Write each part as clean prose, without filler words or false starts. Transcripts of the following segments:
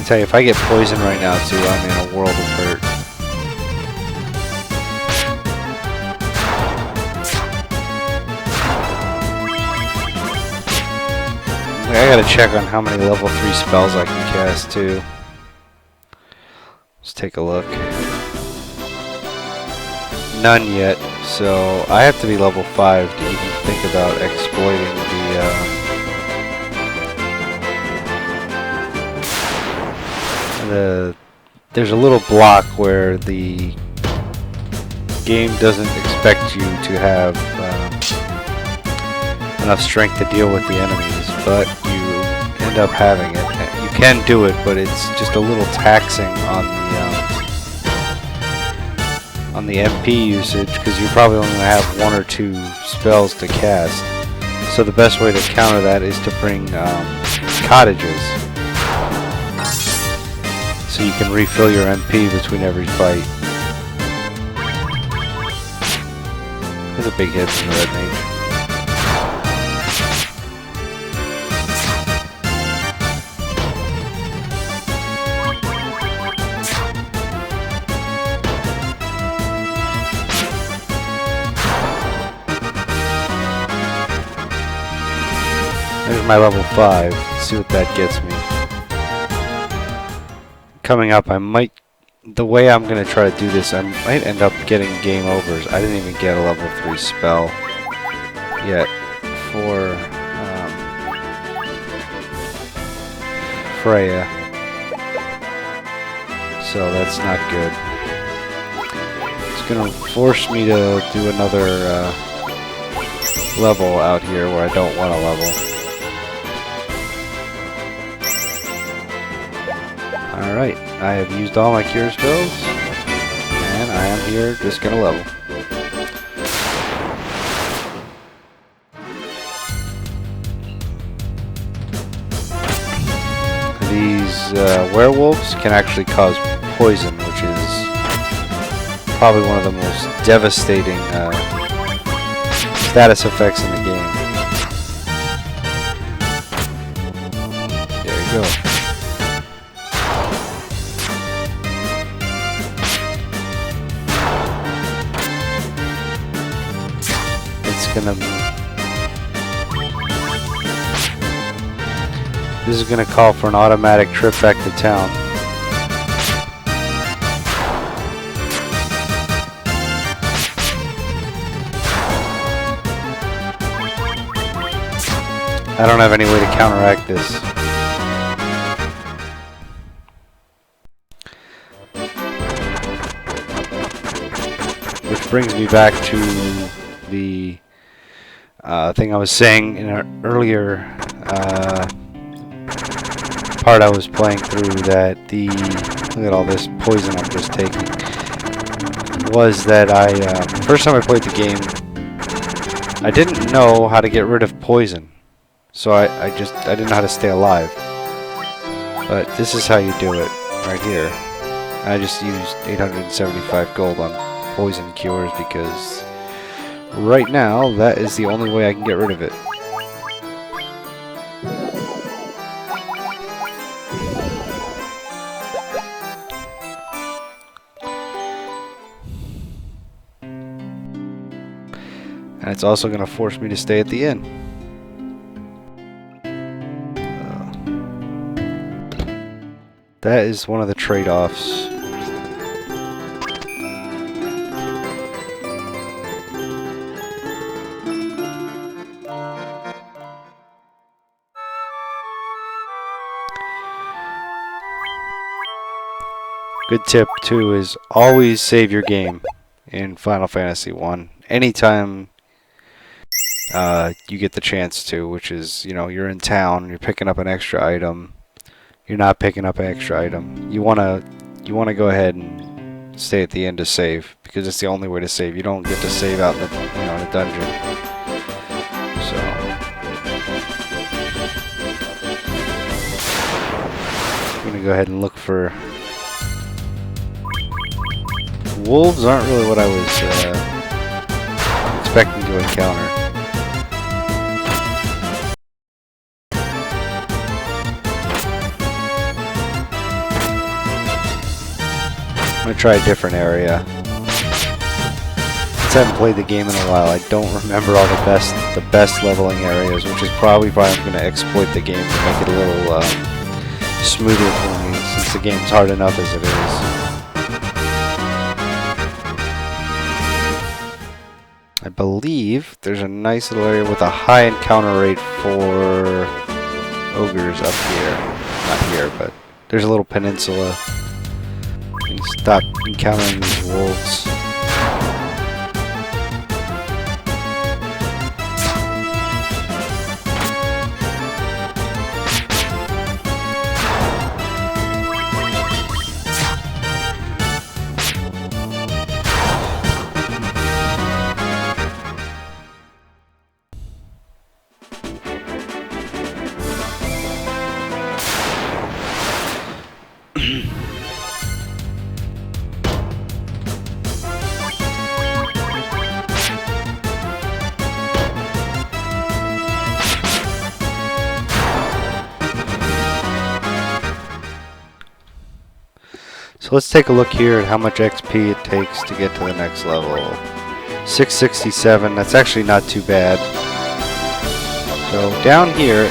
tell you, if I get poisoned right now too, I'm in a world of hurt. I gotta check on how many level 3 spells I can cast too. Let's take a look. None yet, so I have to be level 5 to even think about exploiting there's a little block where the game doesn't expect you to have enough strength to deal with the enemies, but you end up having it. You can do it, but it's just a little taxing on the MP usage, because you're probably only going to have 1 or 2 spells to cast. So the best way to counter that is to bring cottages, so you can refill your MP between every fight. There's a big hit from the Red Mage. There's my level 5. Let's see what that gets me. Coming up, the way I'm going to try to do this, I might end up getting game overs. I didn't even get a level 3 spell yet for Freya. So that's not good. It's going to force me to do another level out here where I don't want to level. Alright, I have used all my cure spells, and I am here just gonna level. These werewolves can actually cause poison, which is probably one of the most devastating status effects in the game. There you go. This is gonna call for an automatic trip back to town. I don't have any way to counteract this. Which brings me back to the thing I was saying in an earlier part I was playing through, that look at all this poison I'm just taking, was that first time I played the game, I didn't know how to get rid of poison, so I didn't know how to stay alive. But this is how you do it right here. I just used 875 gold on poison cures because right now that is the only way I can get rid of it. And it's also going to force me to stay at the inn. That is one of the trade-offs. Good tip too is always save your game in Final Fantasy 1 anytime you get the chance to, which is, you're in town, you're picking up an extra item, you're not picking up an extra item. You wanna go ahead and stay at the end to save, because it's the only way to save. You don't get to save out in the in a dungeon. So I'm gonna go ahead and look for wolves. Aren't really what I was expecting to encounter. I'm gonna try a different area. Since I haven't played the game in a while, I don't remember all the best leveling areas, which is probably why I'm gonna exploit the game to make it a little smoother for me, since the game's hard enough as it is. I believe there's a nice little area with a high encounter rate for ogres up here. Not here, but there's a little peninsula. You can stop encountering these wolves. So let's take a look here at how much XP it takes to get to the next level. 667, that's actually not too bad. So down here,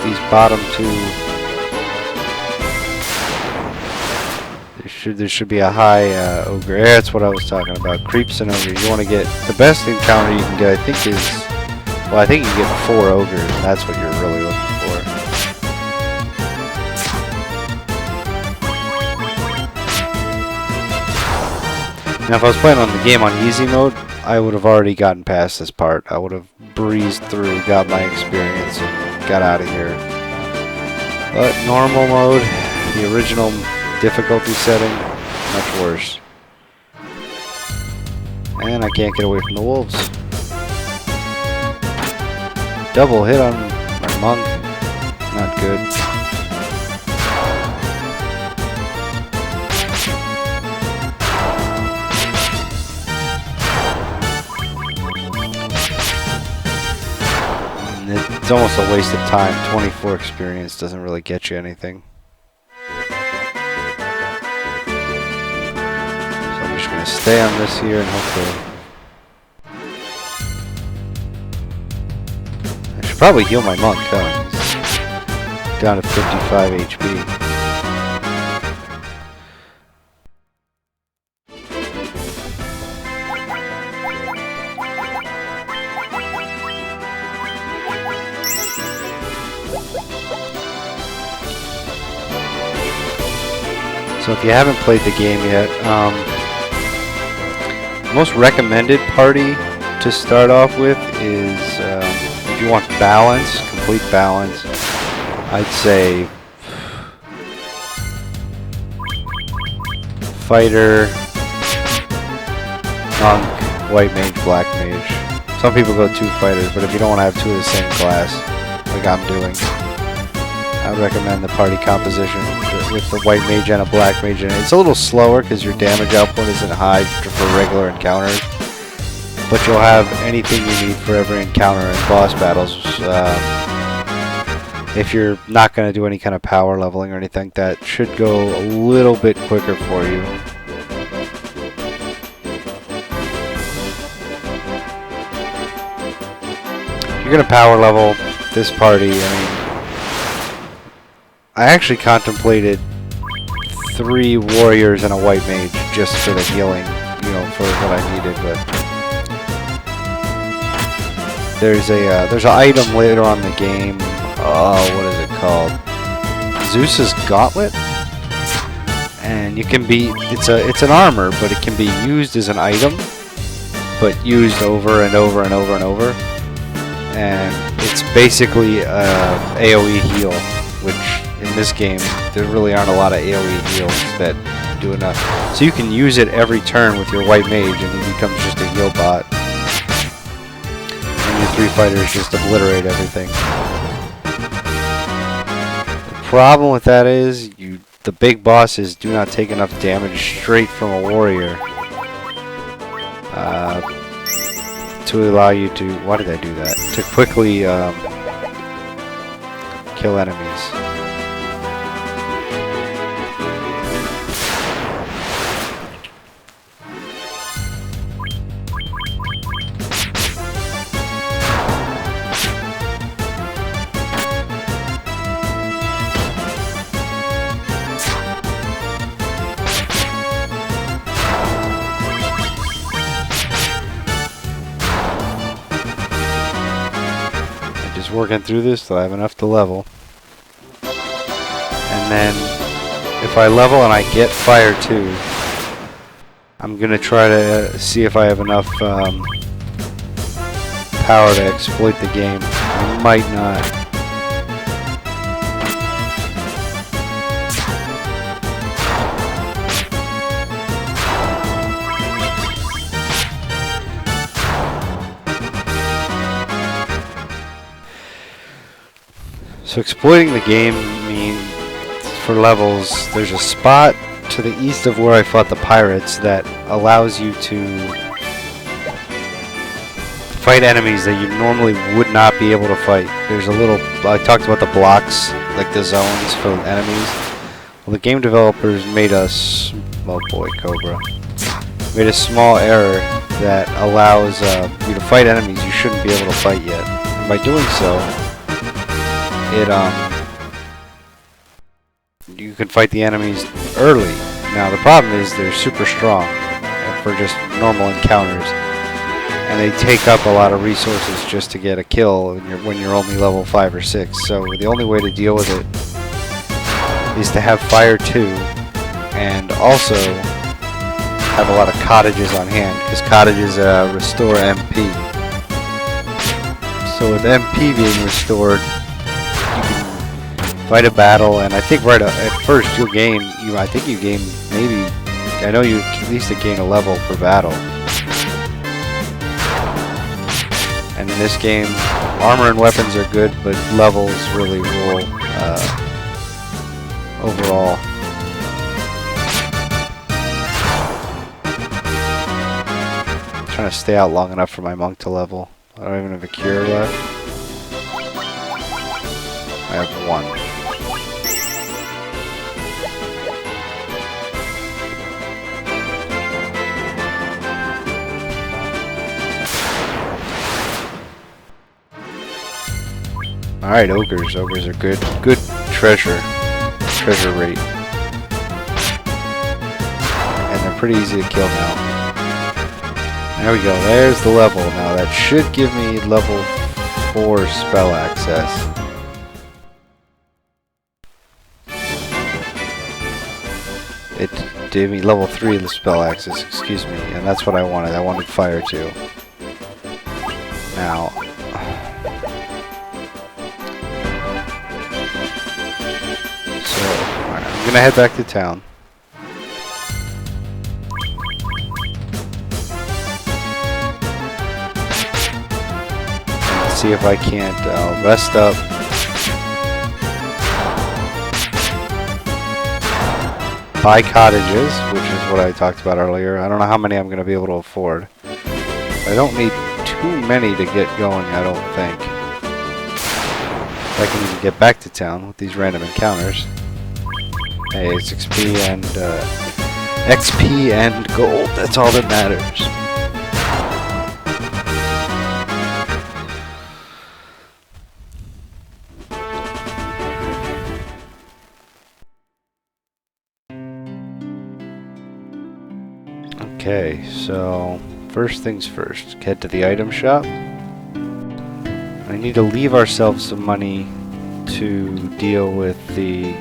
these bottom two, there should be a high ogre. Yeah, that's what I was talking about. Creeps and ogres. You want to get the best encounter you can get. I think is, well, I think you can get 4 ogres, and that's what you're really looking for. Now, if I was playing on the game on easy mode, I would have already gotten past this part. I would have breezed through, got my experience, and got out of here. But normal mode, the original difficulty setting, much worse. And I can't get away from the wolves. Double hit on my monk. Not good. It's almost a waste of time. 24 experience doesn't really get you anything. So I'm just going to stay on this here and hopefully... I should probably heal my monk, huh? He's down to 55 HP. So if you haven't played the game yet, the most recommended party to start off with is, if you want balance, complete balance, I'd say fighter, monk, white mage, black mage. Some people go 2 fighters, but if you don't want to have 2 of the same class, like I'm doing, I would recommend the party composition with the white mage and a black mage in it. It's a little slower because your damage output isn't high for regular encounters, but you'll have anything you need for every encounter in boss battles. If you're not going to do any kind of power leveling or anything, that should go a little bit quicker for you. You're going to power level this party. I mean, I actually contemplated 3 warriors and a white mage just for the healing, you know, for what I needed, but there's an item later on in the game. What is it called? Zeus's Gauntlet, and you can be it's an armor, but it can be used as an item, but used over and over and over and over, and it's basically AoE heal, which in this game, there really aren't a lot of AoE heals that do enough. So you can use it every turn with your white mage and he becomes just a heal bot. And your 3 fighters just obliterate everything. The problem with that is, the big bosses do not take enough damage straight from a warrior to allow you to... Why did I do that? To quickly kill enemies. working through this till I have enough to level. And then if I level and I get Fire 2, I'm gonna try to see if I have enough power to exploit the game. I might not. So exploiting the game means for levels, there's a spot to the east of where I fought the pirates that allows you to fight enemies that you normally would not be able to fight. There's a little, I talked about the blocks, like the zones for enemies. Well, the game developers made us, oh boy, Cobra, made a small error that allows you to fight enemies you shouldn't be able to fight yet. And by doing so, you can fight the enemies early. Now the problem is they're super strong for just normal encounters, and they take up a lot of resources just to get a kill when you're only level 5 or 6. So the only way to deal with it is to have Fire 2 and also have a lot of cottages on hand, because cottages restore MP. So with MP being restored, you can fight a battle, and I think right at first you'll gain, I think you gain maybe, I know you at least gain a level per battle. And in this game, armor and weapons are good, but levels really rule overall. I'm trying to stay out long enough for my monk to level. I don't even have a cure left. I have 1. Alright, ogres. Ogres are good. Good treasure rate. And they're pretty easy to kill now. There we go. There's the level. Now that should give me level 4 spell access. It gave me level 3 of the spell access, excuse me, and that's what I wanted. I wanted Fire 2. Now, I'm gonna head back to town. See if I can't rest up. Buy cottages, which is what I talked about earlier. I don't know how many I'm gonna be able to afford. I don't need too many to get going, I don't think. I can even get back to town with these random encounters. Hey, it's XP and gold. That's all that matters. Okay, so first things first. Head to the item shop. I need to leave ourselves some money to deal with the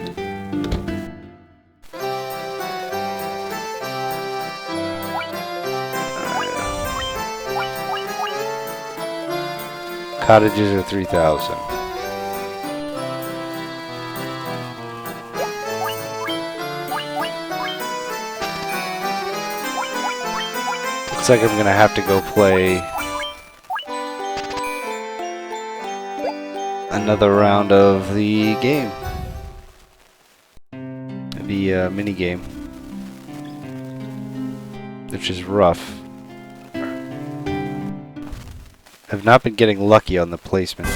cottages are 3,000. Looks like I'm gonna have to go play another round of the game. The mini game, which is rough. I've not been getting lucky on the placement.